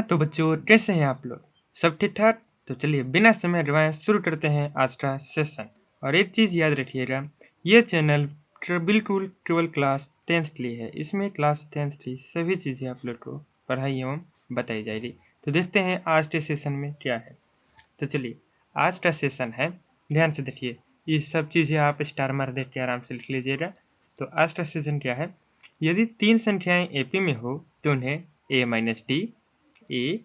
तो बच्चों कैसे हैं आप लोग? सब ठीक ठाक? तो चलिए बिना समय गवाए शुरू करते हैं आज का सेशन। और एक चीज़ याद रखिएगा, ये चैनल बिल्कुल केवल क्लास 10th के लिए है। इसमें क्लास 10th की सभी चीज़ें आप लोग को पढ़ाई एवं बताई जाएगी। तो देखते हैं आज के सेशन में क्या है। तो चलिए आज का सेशन है, ध्यान से देखिए, ये सब चीज़ें आप स्टार मार देख के आराम से लिख लीजिएगा। तो आज का सेशन क्या है, यदि 3 संख्याएं एपी में हो तो उन्हें a minus D A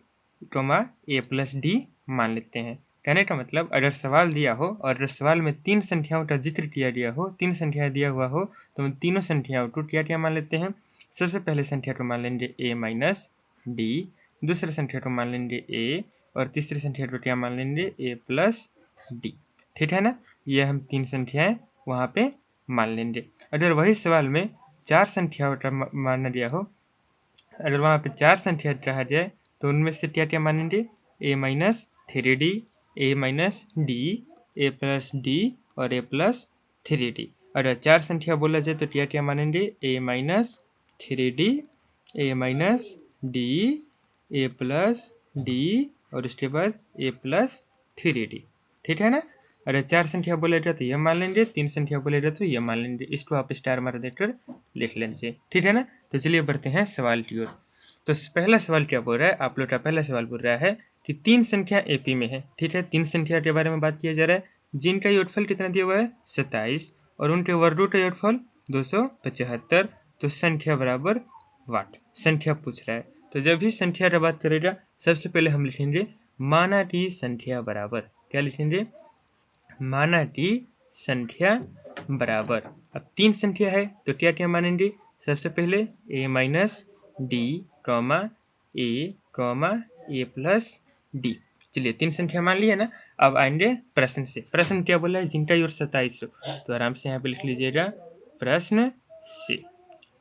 A plus D मान लेते हैं। कहने का मतलब, अगर सवाल दिया हो और अगर सवाल में 3 संख्याओं का जिक्र किया गया हो, 3 संख्याएं दिया हुआ हो, तो उन तीनों संख्याओं को क्या क्या मान लेते हैं। सबसे पहले संख्या को मान लेंगे a माइनस डी, दूसरे संख्या को मान लेंगे a, और तीसरी संख्या को क्या मान लेंगे a प्लस डी। ठीक है ना, ये हम 3 संख्याएं वहाँ पे मान लेंगे। अगर वही सवाल में 4 संख्याओं का माना गया हो, अगर वहाँ पे 4 संख्या कहा जाए, तो उनमें से क्या क्या मानेंगे, a minus 3d, a minus D, a plus D और a प्लस 3d। अगर 4 संख्या बोला जाए तो क्या क्या मानेंगे, a minus 3d, a minus D, a plus D और उसके बाद a प्लस 3d। ठीक है ना। अगर 4 संख्या बोलेगा तो यह मान लेंगे, 3 संख्या बोलेगा तो यह मान लेंगे। इसको आप स्टार मार देकर लिख लीजिए। ठीक है ना। तो चलिए बढ़ते हैं सवाल की ओर। तो पहला सवाल क्या बोल रहा है, आप लोग का पहला सवाल बोल रहा है कि 3 संख्या एपी में है। ठीक है, 3 संख्या के बारे में बात किया जा रहा है, जिनका योगफल कितना दिया हुआ है 27, और उनके वर्गों का योगफल 275। तो संख्या बराबर वाट, संख्या पूछ रहा है। तो जब भी संख्या का बात करेगा, सबसे पहले हम लिखेंगे माना की संख्या बराबर। क्या लिखेंगे, माना की संख्या बराबर। अब 3 संख्या है तो क्या क्या मानेंगे, सबसे पहले a minus D A plus D. चलिए 3 संख्या मान लिया ना। अब आएंगे प्रश्न से। प्रश्न क्या बोला है, जिनका योग 27 हो, तो आराम से यहाँ पे लिख लीजिएगा प्रश्न से।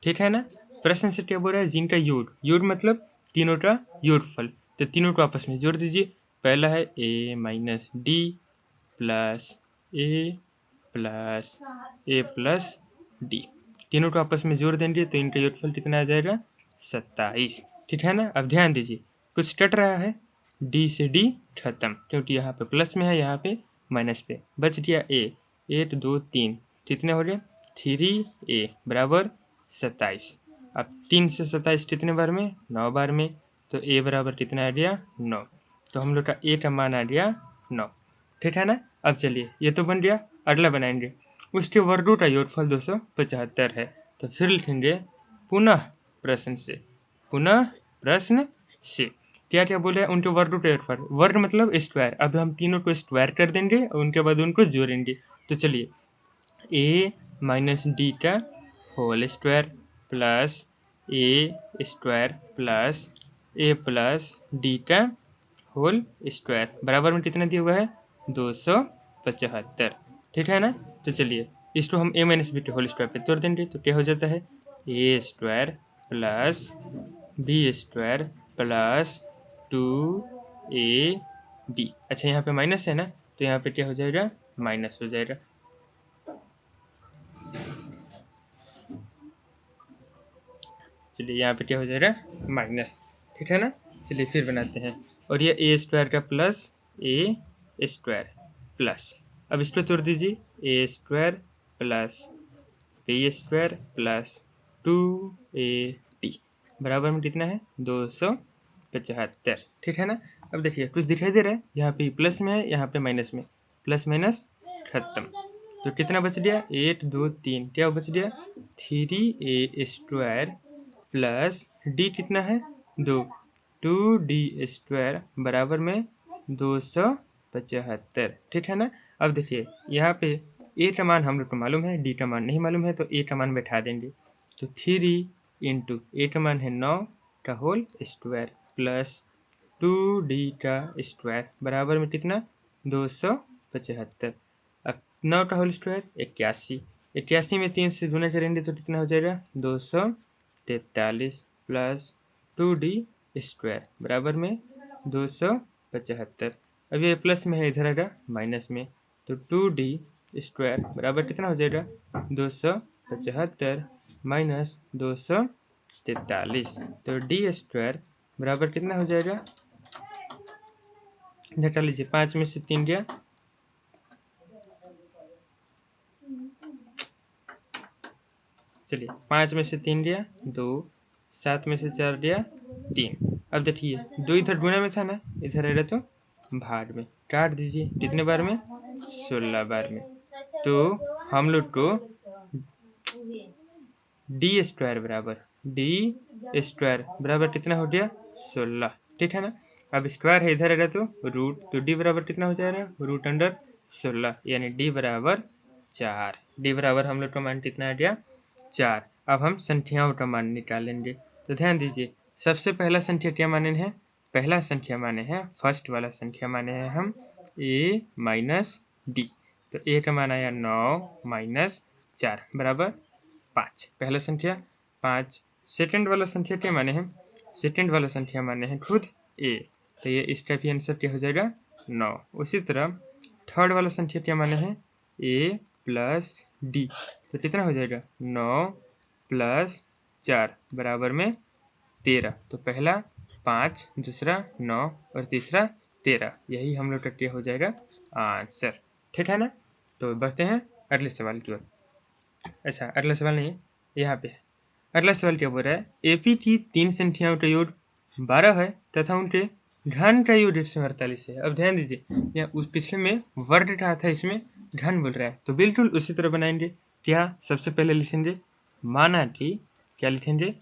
ठीक है ना। प्रश्न से क्या बोल रहा है, जिनका योग, योग मतलब तीनों का योगफल। तो तीनों को आपस में जोड़ दीजिए। पहला है a minus D plus A plus D, तीनों को आपस में जोड़ देंगे तो इनका योगफल कितना आ जाएगा 27। ठीक है ना। अब ध्यान दीजिए, कुछ कट रहा है, डी से डी खत्म, क्योंकि यहाँ पे प्लस में है, यहाँ पे माइनस पे। बच गया ए, 1 2 3, कितने हो गए 3a बराबर 27। अब 3 से 27 कितने बार में, 9 बार में। तो a बराबर कितना आ गया 9। तो हम लोग का a का मान आ गया 9। ठीक है ना। अब चलिए ये तो बन गया, अगला बनाएंगे। उसके वर्गों का योगफल 275 है। तो फिर लिखेंगे पुनः प्रश्न से, पुनः प्रश्न से। क्या क्या बोले, उनके वर्गों का योगफल, वर्ग मतलब स्क्वायर। अब हम तीनों को स्क्वायर कर देंगे और उनके बाद उनको जोड़ेंगे। तो चलिए a माइनस डी का whole square plus A square plus A plus D का होल स्क्वायर बराबर में कितना दिया हुआ है 275। ठीक है ना। तो चलिए इसको हम a माइनस बी के होल स्क्वायर पे तोड़ देंगे। तो क्या हो जाता है A square plus B square plus 2ab। अच्छा यहाँ पे माइनस है ना, तो यहाँ पे क्या हो जाएगा, माइनस हो जाएगा। चलिए यहाँ पे क्या हो जाएगा, माइनस। ठीक है ना। चलिए फिर बनाते हैं। और ये ए स्क्वायर का प्लस ए स्क्वायर प्लस, अब इसको तोड़ दीजिए, A square plus B square plus 2ab बराबर में कितना है 275। ठीक है ना। अब देखिए कुछ दिखाई दे रहा है, यहाँ पे प्लस में है, यहाँ पे माइनस में, प्लस माइनस खत्म। तो कितना बच गया 8 2 3, क्या बच गया 3a स्क्वायर प्लस डी कितना है 2d स्क्वायर बराबर में 275। ठीक है ना। अब देखिए यहाँ पे ए का मान हम लोग को मालूम है, डी का मान नहीं मालूम है, तो ए का मान बैठा देंगे। तो 3 इंटू ए का मान है 9 का होल स्क्वायर प्लस 2d का स्क्वायर बराबर में कितना 275। अब 9 का होल स्क्वायर 81, 81 में 3 से गुना करेंगे तो कितना हो जाएगा 243 प्लस 2d स्क्वायर बराबर में 275। अब ये प्लस में है, इधर आएगा माइनस में, तो 2d स्क्वायर बराबर कितना हो जाएगा 275 माइनस 243। तो डी स्क्वायर बराबर कितना हो जाएगा, घटा लीजिए, 5 में से 3 गया, चलिए 5 में से 3 गया 2, 7 में से 4 गया 3। अब देखिए 2 इधर गुणा में था ना, इधर रहेगा तो भाग में, काट दीजिए, कितने बार में, 16 बार में। तो हम लोग को डी स्क्वायर बराबर कितना हो गया, 16, ठीक है ना। अब स्क्वायर है इधर रहेगा तो रूट, तो डी बराबर कितना हो जाएगा, रूट अंडर 16, यानी डी बराबर 4। डी बराबर हम लोग का मान कितना आ गया, 4। अब हम संख्याओं का मान निकालेंगे, तो ध्यान दीजिए, सबसे पहला संख्या क्या माने हैं, पहला संख्या माने हैं, फर्स्ट वाला संख्या माने हैं हम a माइनस डी। तो a का मान आया 9 माइनस 4 बराबर 5, पहला संख्या 5। सेकंड वाला संख्या क्या माने हैं, सेकंड वाला संख्या माने हैं खुद a, तो ये इसका भी आंसर क्या हो जाएगा, 9। उसी तरह थर्ड वाला संख्या क्या माने हैं, a प्लस डी, तो कितना हो जाएगा, 9 प्लस 4 बराबर में 13। तो पहला 5, दूसरा 9 और तीसरा 13, यही हम लोग का क्या हो जाएगा, आंसर, ठीक है ना। तो बढ़ते हैं अगले सवाल की ओर। अच्छा, अगला सवाल नहीं, यहाँ पे है। अगला सवाल क्या बोल रहा है, एपी की 3 संख्याओं का योग 12 है तथा उनके घन का योग 148 है। अब ध्यान दीजिए, यहाँ उस पिछले में वर्ग कहा था, इसमें घन बोल रहा है, तो बिल्कुल उसी तरह बनाएंगे। क्या सबसे पहले लिखेंगे, माना कि, क्या लिखेंगे,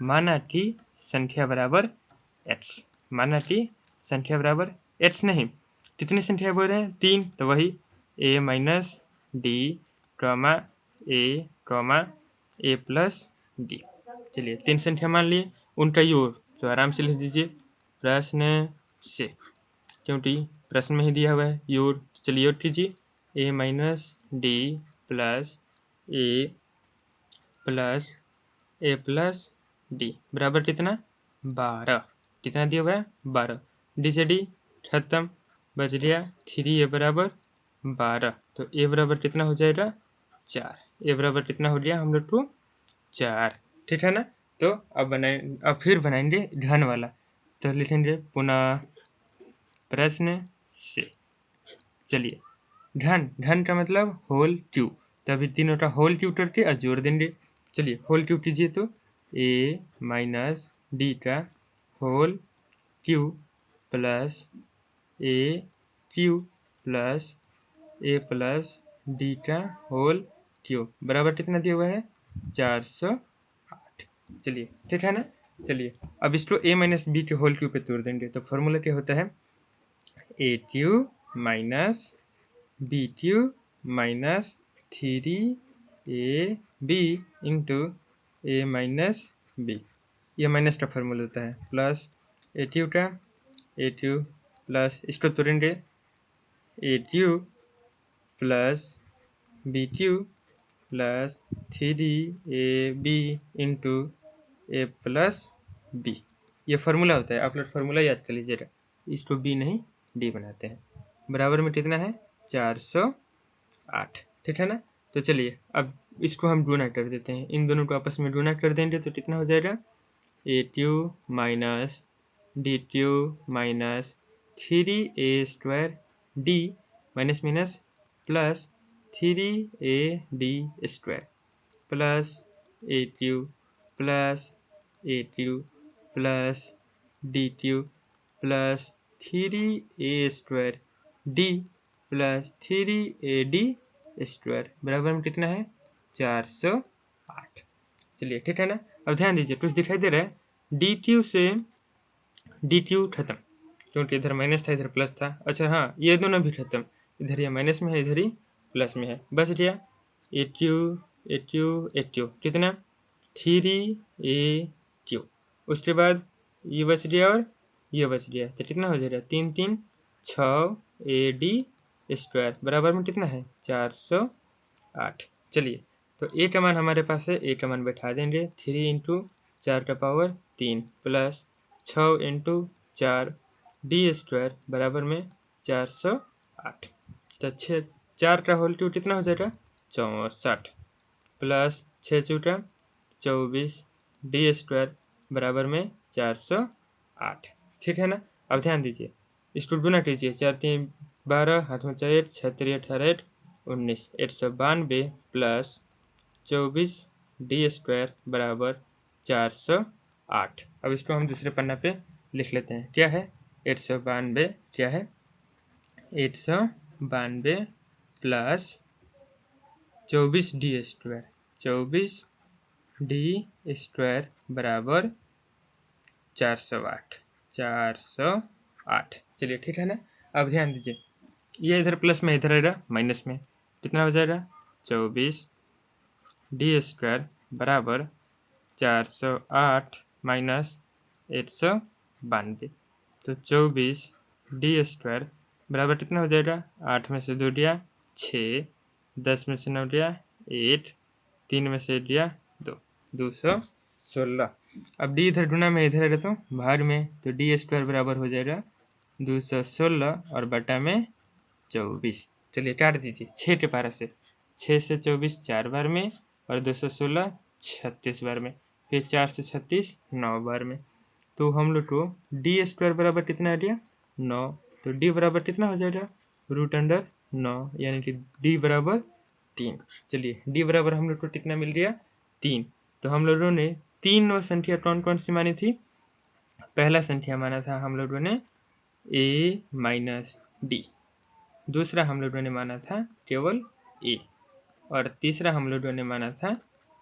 माना कि संख्या बराबर x, माना कि संख्या बराबर x नहीं, कितनी संख्या बोल रहे हैं, 3, तो वही a minus D comma A plus D. चलिए 3 संख्या मान लिए, उनका योग तो आराम से लिख दीजिए प्रश्न से, क्योंकि प्रश्न में ही दिया हुआ है योग। चलिए योग कीजिए, ए माइनस डी प्लस ए प्लस डी बराबर कितना, 12, कितना दिया हुआ है, 12, डी से डी खत्म, बच गया 3a बराबर 12, तो a बराबर कितना हो जाएगा, 4। ए बराबर कितना हो गया हम लोग को, 4, ठीक है ना। तो अब फिर बनाएंगे घन वाला, तो लिखेंगे पुनः प्रश्न से। चलिए घन का मतलब होल क्यूब, तभी तीनों का होल क्यूब करके और जोड़ देंगे। चलिए होल क्यूब कीजिए, तो a माइनस डी का whole cube plus A cube plus A plus D का होल क्यूब बराबर कितना दिया हुआ है, 408। चलिए ठीक है ना। चलिए अब इसको a माइनस बी के होल क्यूब पे तोड़ देंगे, तो फॉर्मूला क्या होता है, A cube minus B cube minus 3ab into A minus B, ये माइनस का फॉर्मूला होता है, प्लस ए क्यूब प्लस इसको तोड़ेंगे, A cube plus B cube plus 3ab into A plus B, ये फार्मूला होता है, आप लोग फार्मूला याद कर लीजिएगा, इसको बी नहीं डी बनाते हैं। बराबर में कितना है, 408, ठीक है ना। तो चलिए अब इसको हम गुणा कर देते हैं, इन दोनों को आपस में गुणा कर देंगे तो कितना हो जाएगा, A cube minus D cube minus 3a² D minus minus plus 3ad² plus A cube plus D cube plus 3a² D plus 3ad² बराबर में कितना है, 408। चलिए ठीक है ना। अब ध्यान दीजिए कुछ दिखाई दे रहा है, डी क्यू से डी क्यू खत्म, क्योंकि इधर माइनस था इधर प्लस था। अच्छा हाँ, ये दोनों भी खत्म, इधर ये माइनस में है इधर ही प्लस में है, बस गया ए क्यू कितना, 3a क्यू, उसके बाद ये बच गया और ये बच गया, तो कितना हो जाएगा, 3 3 6ad² बराबर में कितना है, 408। चलिए तो ए का मान हमारे पास है, ए का मान बैठा देंगे, 3 इंटू 4 का पावर 3 प्लस 6 इंटू 4d² बराबर में 408, तो 4 का होल क्यूब कितना हो जाएगा, 64 प्लस 6 चौका 24 d² बराबर में 408। 8। ठीक है ना। अब ध्यान दीजिए, इसको गुना कीजिए, 4 3 12, हाथ में 4 6 3 18 8 19, 892 प्लस 24 डी स्क्वायर बराबर 408। अब इसको हम दूसरे पन्ना पे लिख लेते हैं। क्या है 892, क्या है 892 plus 24 D square, 24 D square बराबर 408, 408। चलिए ठीक है ना। अब ध्यान दीजिए, ये इधर प्लस में, इधर रहेगा माइनस में, कितना हो जाएगा 24 डी स्क्वायर बराबर 408 माइनस 892। तो 24 डी स्क्वायर बराबर कितना हो जाएगा, 8 में से 2 दिया 6, 10 में से 9 दिया 8, 3 में से दिया 2, 216। अब डी इधर गुना में, इधर है तो भाग में, तो डी स्क्वायर बराबर हो जाएगा 216 और बटा में 24। चलिए काट दीजिए 6 के पारा से, 6 से 24 4 बार में, और 216 36 बार में, फिर 4 से 36 9 बार में। तो हम लोग को डी स्क्वायर बराबर कितना आ गया 9। तो डी बराबर कितना हो जाएगा √9, यानी कि डी बराबर 3। चलिए डी बराबर हम लोग को कितना मिल गया 3। तो हम लोगों ने तीनों संख्या कौन कौन सी मानी थी। पहला संख्या माना था हम लोगों ने a माइनस डी, दूसरा हम लोगों ने माना था केवल a, और तीसरा हम लोगों ने माना था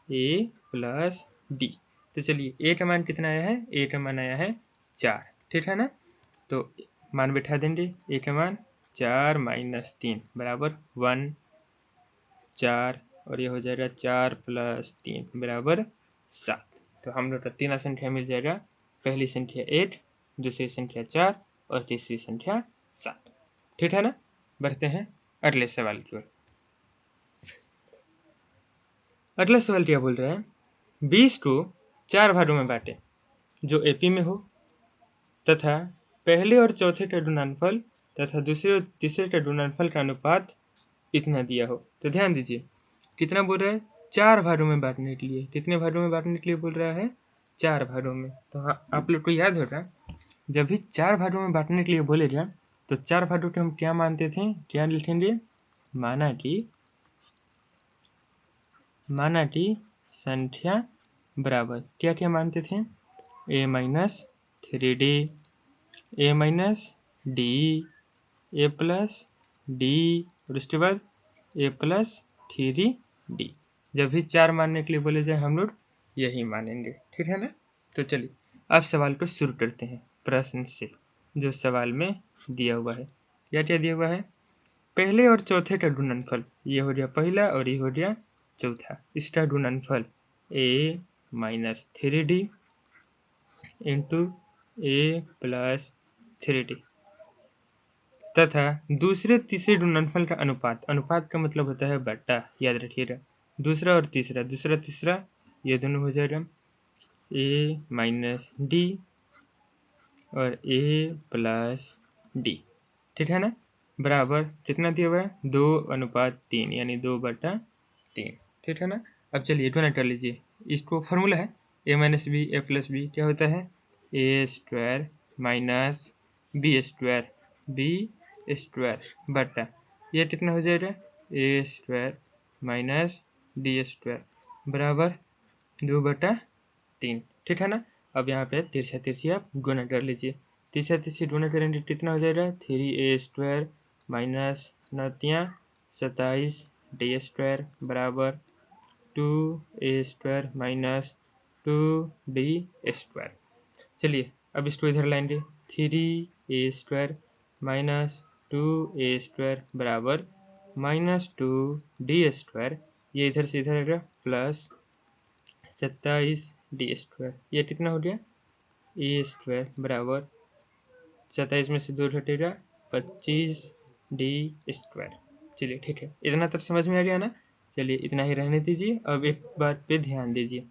a प्लस डी। तो चलिए a का मान कितना आया है, a का मान आया है 4। ठीक है ना। तो मान बैठा देंगे, a का मान 4 माइनस 3 बराबर 1, 4, और ये हो जाएगा 4 प्लस 3 बराबर 7। तो हम लोग का तीनों संख्या मिल जाएगा, पहली संख्या 8, दूसरी संख्या 4 और तीसरी संख्या 7। ठीक है ना। बढ़ते हैं अगले सवाल की ओर। अगला सवाल क्या बोल रहा है, 20 को 4 भागों में बांटे जो एपी में हो, तथा पहले और चौथे का गुणनफल तथा दूसरे और तीसरे का गुणनफल का अनुपात इतना दिया हो। तो ध्यान दीजिए, कितना बोल रहा है 4 भागों में बांटने के लिए। कितने भागों में बांटने के लिए बोल रहा है, 4 भागों में। तो हाँ, आप लोग को याद होगा, जब भी 4 भागों में बांटने के लिए बोलेगा तो 4 भागों को हम क्या मानते थे, क्या लिखेंगे, माना कि संख्या बराबर क्या क्या मानते थे, a minus 3d, a minus D, a plus D, और उसके बाद a प्लस 3d। जब भी 4 मानने के लिए बोले जाए हम लोग यही मानेंगे। ठीक है ना। तो चलिए अब सवाल को शुरू करते हैं प्रश्न से, जो सवाल में दिया हुआ है। क्या क्या दिया हुआ है, पहले और चौथे का गुणनफल, ये हो गया पहला और ये हो गया चौथा, इसका गुणनफल a minus 3d into a plus 3d, तथा दूसरे तीसरे गुणनफल का अनुपात, अनुपात का मतलब होता है बट्टा, याद रखिएगा। दूसरा और तीसरा, दूसरा तीसरा ये दोनों हो जाएगा a माइनस डी और a प्लस डी। ठीक है ना। बराबर कितना दिया हुआ है, 2:3, यानी 2/3। ठीक है ना। अब चलिए गुणा कर लीजिए, इसको फॉर्मूला है a minus B A plus B, क्या होता है a square minus B square, B square बटा, ये कितना हो जाएगा a square minus D square बराबर 2/3। ठीक है ना। अब यहाँ पे तिरछा तिरछी आप गुणा कर लीजिए, तीसरा तीसरी गुणा करेंगे कितना हो जाएगा 3a square minus 27 D square बराबर 2a square minus 2d square. चलिए अब इसको इधर लाएंगे, 3a square minus 2a square बराबर -2d स्क्वायर, ये इधर से इधर आएगा प्लस 27d स्क्वायर, ये कितना हो गया a स्क्वायर बराबर 27 में से 2 घटेगा 25d स्क्वायर। चलिए ठीक है, इतना तक समझ में आ गया ना। चलिए इतना ही रहने दीजिए। अब एक बात पे ध्यान दीजिए,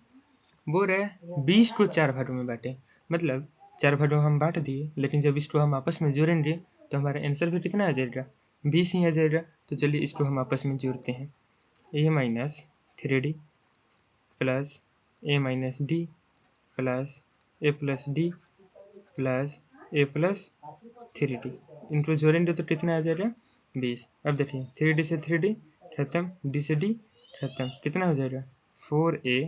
बोल रहे हैं 20 को 4 भागों में बांटे, मतलब 4 भागों हम बांट दिए, लेकिन जब इसको हम आपस में जोड़ेंगे तो हमारा आंसर भी कितना आ जाएगा 20 ही आ जाएगा। तो चलिए इसको हम आपस में जोड़ते हैं, a minus 3d plus a minus D plus a plus D plus A plus 3d। इनको जोड़ेंगे तो कितना आ जाएगा 20। अब देखिए 3d से 3d खत्म, d से d खत्म, कितना हो जाएगा 4a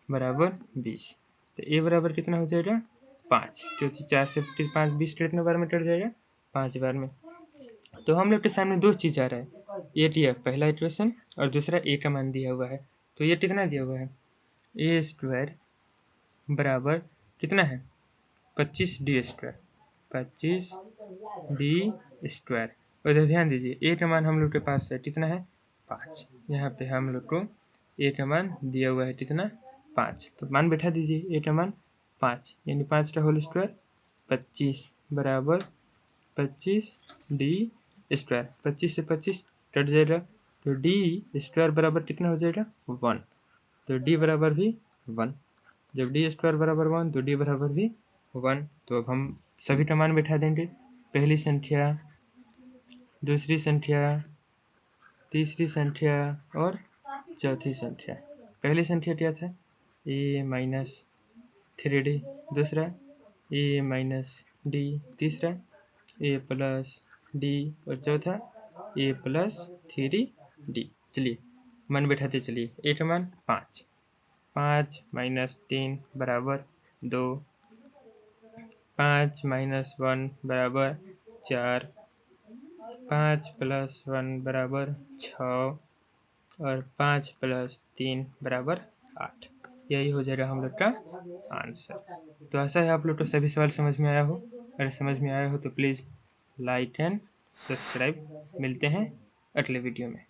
बराबर 20। तो a बराबर कितना हो जाएगा 5, क्योंकि 4 से 5 20 कितने बार में कट जाएगा 5 बार में। तो हम लोग के सामने दो चीज़ आ रहा है, ये दिया पहला इक्वेशन और दूसरा a का मान दिया हुआ है। तो ये कितना दिया हुआ है a स्क्वायर बराबर कितना है 25d स्क्वायर, 25d स्क्वायर। और इधर ध्यान दीजिए a का मान हम लोग के पास है कितना है 5। यहाँ पे हम लोग को a का मान दिया हुआ है कितना 5, तो मान बैठा दीजिए a का मान 5, यानी 5 का होल स्क्वायर 25 बराबर 25d स्क्वायर। 25 से 25 कट जाएगा तो d स्क्वायर बराबर कितना हो जाएगा 1। तो d बराबर भी 1। जब d स्क्वायर बराबर 1 तो d बराबर भी 1। तो अब हम सभी का मान बैठा देंगे, पहली संख्या, दूसरी संख्या, तीसरी संख्या और चौथी संख्या। पहली संख्या क्या था a माइनस 3d, दूसरा a माइनस d, तीसरा a प्लस d और चौथा a प्लस 3d। चलिए मान बैठाते चलिए, a का मान 5, 5 माइनस 3 बराबर 2, 5 माइनस 1 बराबर 4, 5 प्लस 1 बराबर 6 और 5 प्लस 3 बराबर 8। यही हो जाएगा हम लोग का आंसर। तो ऐसा है आप लोग को सभी सवाल समझ में आया हो। अगर समझ में आया हो तो प्लीज़ लाइक एंड सब्सक्राइब। मिलते हैं अगले वीडियो में।